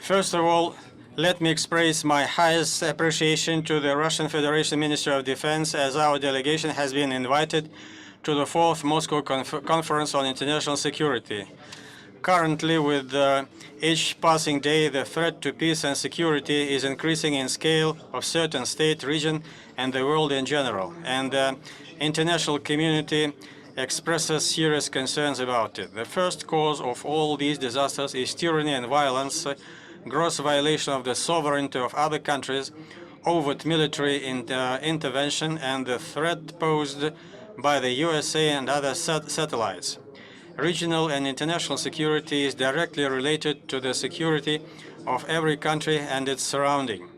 First of all, let me express my highest appreciation to the Russian Federation Ministry of Defense, as our delegation has been invited to the 4th Moscow Conference on International Security. Currently, with each passing day, the threat to peace and security is increasing in scale of certain state, region, and the world in general, and the international community expresses serious concerns about it. The first cause of all these disasters is tyranny and violence, gross violation of the sovereignty of other countries, overt military intervention, and the threat posed by the USA and other satellites. Regional and international security is directly related to the security of every country and its surrounding.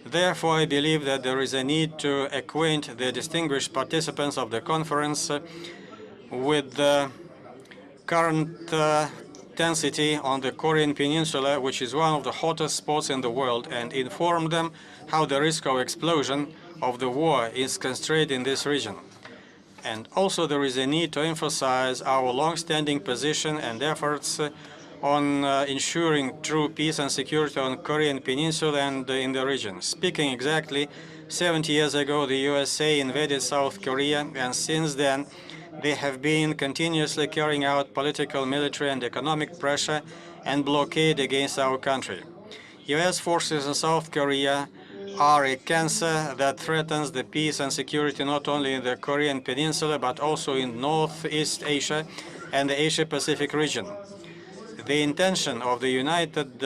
Therefore, I believe that there is a need to acquaint the distinguished participants of the conference with the current intensity on the Korean Peninsula, which is one of the hottest spots in the world, and inform them how the risk of explosion of the war is constrained in this region. And also there is a need to emphasize our long-standing position and efforts on ensuring true peace and security on Korean Peninsula and in the region. Speaking exactly, 70 years ago, the USA invaded South Korea, and since then, they have been continuously carrying out political, military, and economic pressure and blockade against our country. US forces in South Korea are a cancer that threatens the peace and security not only in the Korean Peninsula, but also in Northeast Asia and the Asia-Pacific region. The intention of the United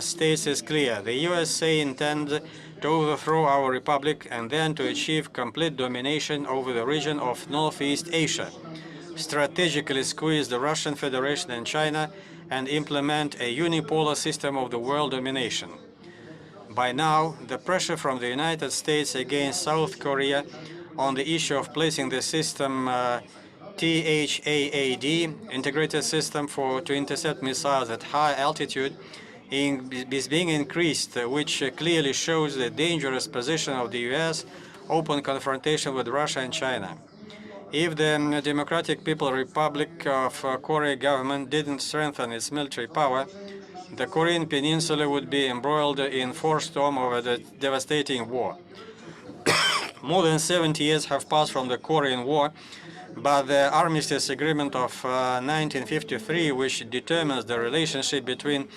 States is clear. The USA intends to overthrow our republic and then to achieve complete domination over the region of Northeast Asia, strategically squeeze the Russian Federation and China, and implement a unipolar system of the world domination. By now, the pressure from the United States against South Korea on the issue of placing the system THAAD, integrated system to intercept missiles at high altitude, is being increased, which clearly shows the dangerous position of the U.S. open confrontation with Russia and China. If the Democratic People's Republic of Korea government didn't strengthen its military power, the Korean Peninsula would be embroiled in fourth storm of a devastating war. More than 70 years have passed from the Korean War, but the Armistice Agreement of 1953, which determines the relationship between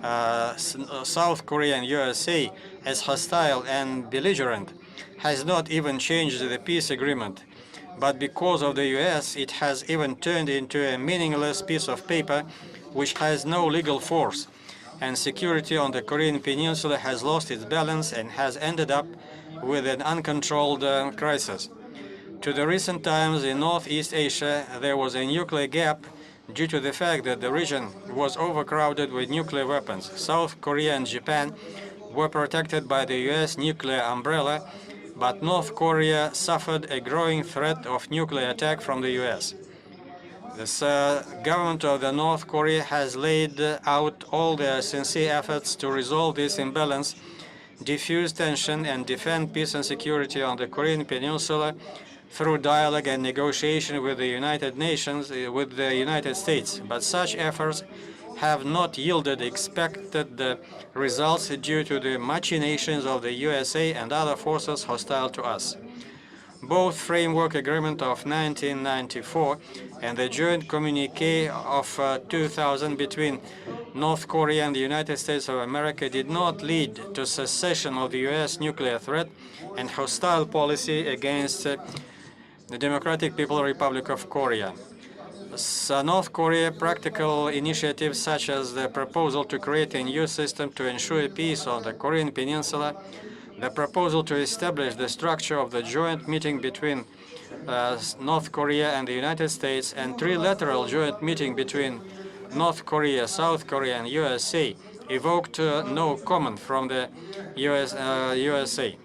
South Korea and USA as hostile and belligerent, has not even changed the peace agreement. But because of the US, it has even turned into a meaningless piece of paper which has no legal force, and security on the Korean Peninsula has lost its balance and has ended up with an uncontrolled crisis. To the recent times in Northeast Asia, there was a nuclear gap due to the fact that the region was overcrowded with nuclear weapons. South Korea and Japan were protected by the US nuclear umbrella, but North Korea suffered a growing threat of nuclear attack from the US. The government of the North Korea has laid out all their sincere efforts to resolve this imbalance, diffuse tension, and defend peace and security on the Korean Peninsula through dialogue and negotiation with the United Nations, with the United States. But such efforts have not yielded expected results due to the machinations of the USA and other forces hostile to us. Both Framework Agreement of 1994 and the Joint Communique of 2000 between North Korea and the United States of America did not lead to cessation of the U.S. nuclear threat and hostile policy against the Democratic People's Republic of Korea. North Korea practical initiatives such as the proposal to create a new system to ensure peace on the Korean Peninsula, the proposal to establish the structure of the joint meeting between North Korea and the United States, and trilateral joint meeting between North Korea, South Korea, and USA evoked no comment from the USA.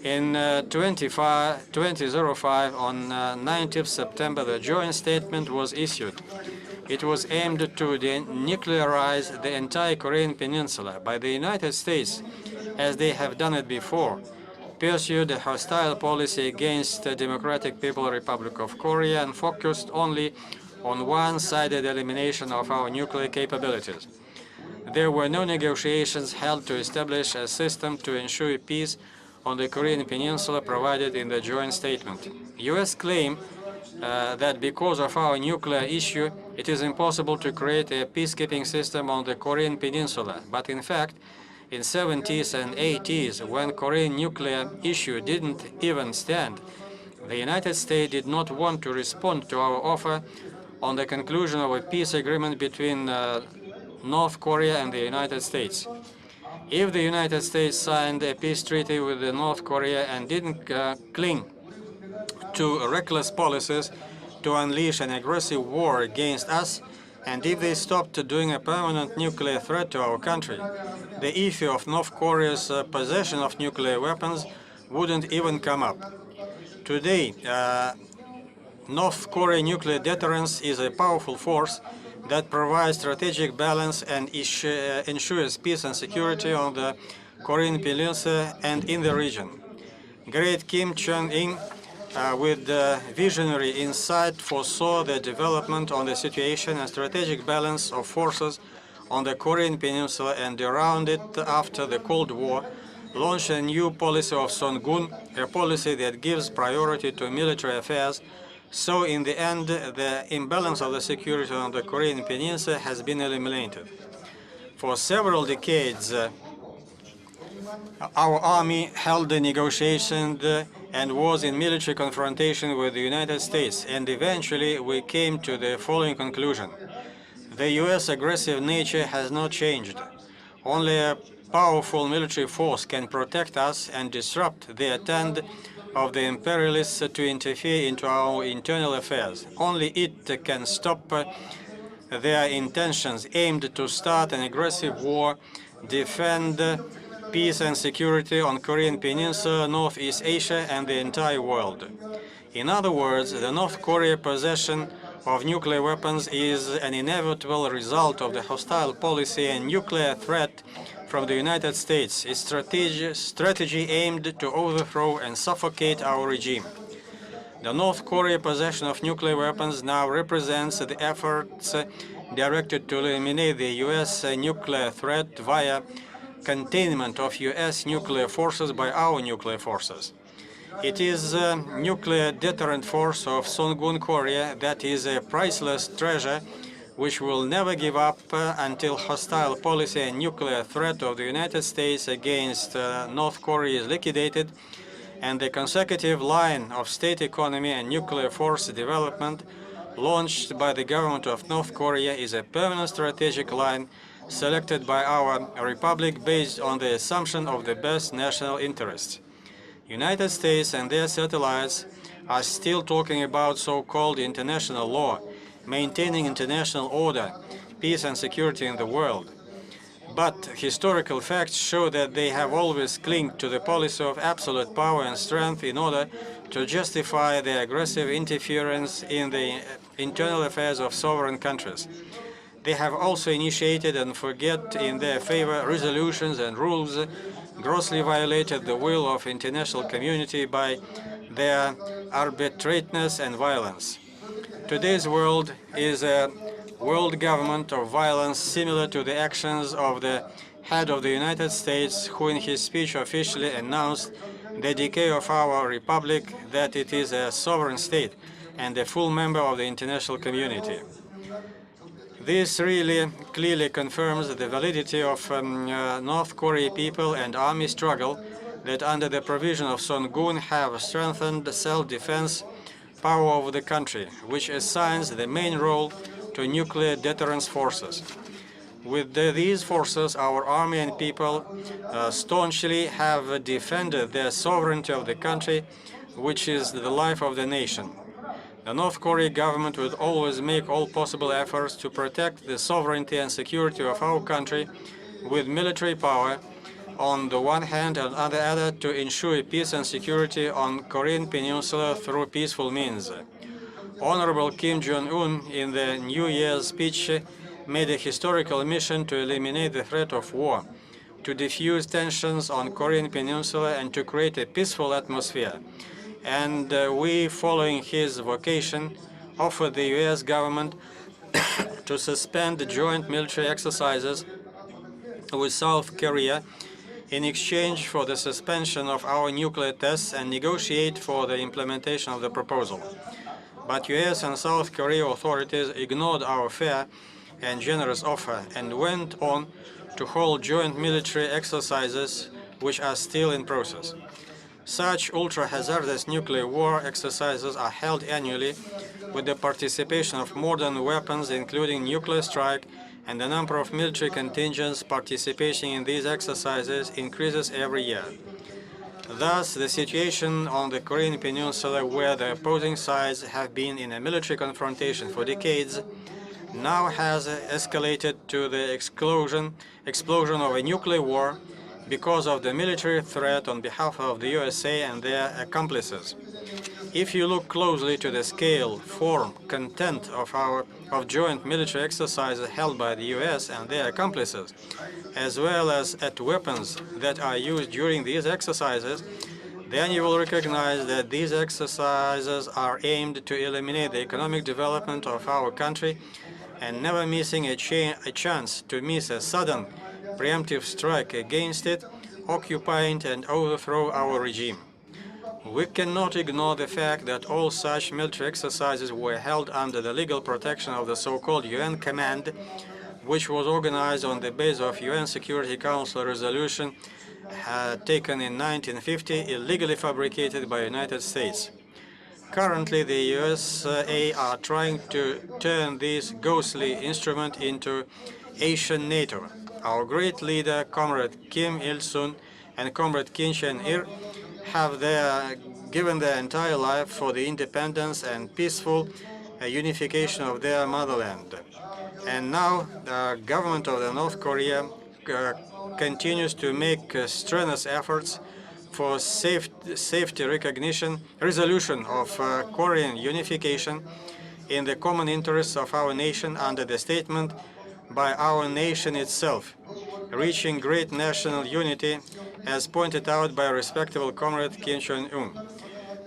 In 2005, on 19th September, the joint statement was issued. It was aimed to denuclearize the entire Korean Peninsula, but the United States, as they have done it before, pursued a hostile policy against the Democratic People's Republic of Korea and focused only on one-sided elimination of our nuclear capabilities. there were no negotiations held to establish a system to ensure peace on the Korean Peninsula provided in the joint statement. U.S. claim that because of our nuclear issue, it is impossible to create a peacekeeping system on the Korean Peninsula. But in fact, in 70s and 80s, when Korean nuclear issue didn't even stand, the United States did not want to respond to our offer on the conclusion of a peace agreement between North Korea and the United States. If the United States signed a peace treaty with North Korea and didn't cling to reckless policies to unleash an aggressive war against us, and if they stopped doing a permanent nuclear threat to our country, the issue of North Korea's possession of nuclear weapons wouldn't even come up. Today, North Korean nuclear deterrence is a powerful force that provides strategic balance and ensures peace and security on the Korean Peninsula and in the region. Great Kim Jong-il, with visionary insight, foresaw the development on the situation and strategic balance of forces on the Korean Peninsula and around it after the Cold War, launched a new policy of Songun, a policy that gives priority to military affairs. So in the end, the imbalance of the security on the Korean Peninsula has been eliminated. For several decades, our army held the negotiations and was in military confrontation with the United States, and eventually we came to the following conclusion. The U.S. aggressive nature has not changed. Only a powerful military force can protect us and disrupt the attempt of the imperialists to interfere into our internal affairs. Only it can stop their intentions aimed to start an aggressive war, defend peace and security on Korean Peninsula, Northeast Asia, and the entire world. In other words, the North Korea possession of nuclear weapons is an inevitable result of the hostile policy and nuclear threat from the United States, its strategy aimed to overthrow and suffocate our regime. The North Korea possession of nuclear weapons now represents the efforts directed to eliminate the U.S. nuclear threat via containment of U.S. nuclear forces by our nuclear forces. It is a nuclear deterrent force of Songun Korea that is a priceless treasure which will never give up until hostile policy and nuclear threat of the United States against North Korea is liquidated, and the consecutive line of state economy and nuclear force development launched by the government of North Korea is a permanent strategic line selected by our republic based on the assumption of the best national interests. United States and their satellites are still talking about so-called international law, maintaining international order, peace and security in the world. But historical facts show that they have always clung to the policy of absolute power and strength in order to justify their aggressive interference in the internal affairs of sovereign countries. They have also initiated and forget in their favor resolutions and rules, grossly violated the will of international community by their arbitrariness and violence. Today's world is a world government of violence similar to the actions of the head of the United States, who in his speech officially announced the decay of our republic, that it is a sovereign state and a full member of the international community. This really clearly confirms the validity of North Korean people and army struggle that under the provision of Songun have strengthened self-defense power over the country, which assigns the main role to nuclear deterrence forces. With these forces, our army and people staunchly have defended the sovereignty of the country, which is the life of the nation. The North Korean government will always make all possible efforts to protect the sovereignty and security of our country with military power on the one hand, and on the other to ensure peace and security on Korean Peninsula through peaceful means. Honorable Kim Jong-un, in the New Year's speech, made a historical mission to eliminate the threat of war, to defuse tensions on Korean Peninsula, and to create a peaceful atmosphere. And we, following his vocation, offered the U.S. government to suspend the joint military exercises with South Korea in exchange for the suspension of our nuclear tests and negotiate for the implementation of the proposal. But US and South Korea authorities ignored our fair and generous offer and went on to hold joint military exercises which are still in process. Such ultra-hazardous nuclear war exercises are held annually with the participation of modern weapons, including nuclear strike, and the number of military contingents participating in these exercises increases every year. Thus, the situation on the Korean Peninsula, where the opposing sides have been in a military confrontation for decades, now has escalated to the explosion of a nuclear war because of the military threat on behalf of the USA and their accomplices. If you look closely to the scale, form, content of joint military exercises held by the US and their accomplices, as well as at weapons that are used during these exercises, then you will recognize that these exercises are aimed to eliminate the economic development of our country and never missing a chance to miss a sudden preemptive strike against it, occupying and overthrow our regime. We cannot ignore the fact that all such military exercises were held under the legal protection of the so-called UN Command, which was organized on the basis of UN Security Council resolution taken in 1950, illegally fabricated by the United States. Currently, the USA are trying to turn this ghostly instrument into Asian NATO. Our great leader, Comrade Kim Il-sung and Comrade Kim Chen-il, have given their entire life for the independence and peaceful unification of their motherland. And now the government of North Korea continues to make strenuous efforts for safety resolution of Korean unification in the common interests of our nation under the statement by our nation itself, reaching great national unity, as pointed out by respectable comrade Kim Jong-un.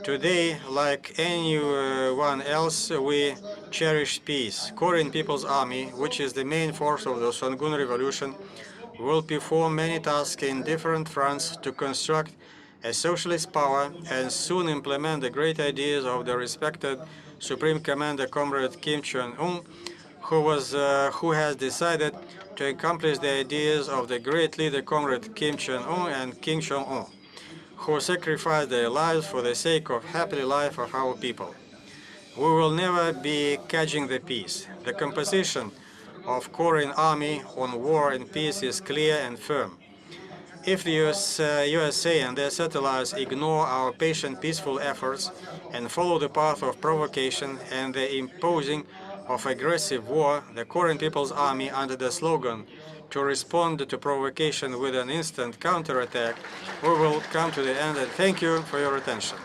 Today, like anyone else, we cherish peace. Korean People's Army, which is the main force of the Songun Revolution, will perform many tasks in different fronts to construct a socialist power and soon implement the great ideas of the respected Supreme Commander Comrade Kim Jong-un, who has decided to accomplish the ideas of the great leader Comrade Kim Jong-un and Kim Jong-un, who sacrificed their lives for the sake of happy life of our people. We will never be caging the peace. The composition of Korean army on war and peace is clear and firm. If the USA and their satellites ignore our patient, peaceful efforts and follow the path of provocation and the imposing of aggressive war, the Korean People's Army, under the slogan to respond to provocation with an instant counterattack, we will come to the end. And thank you for your attention.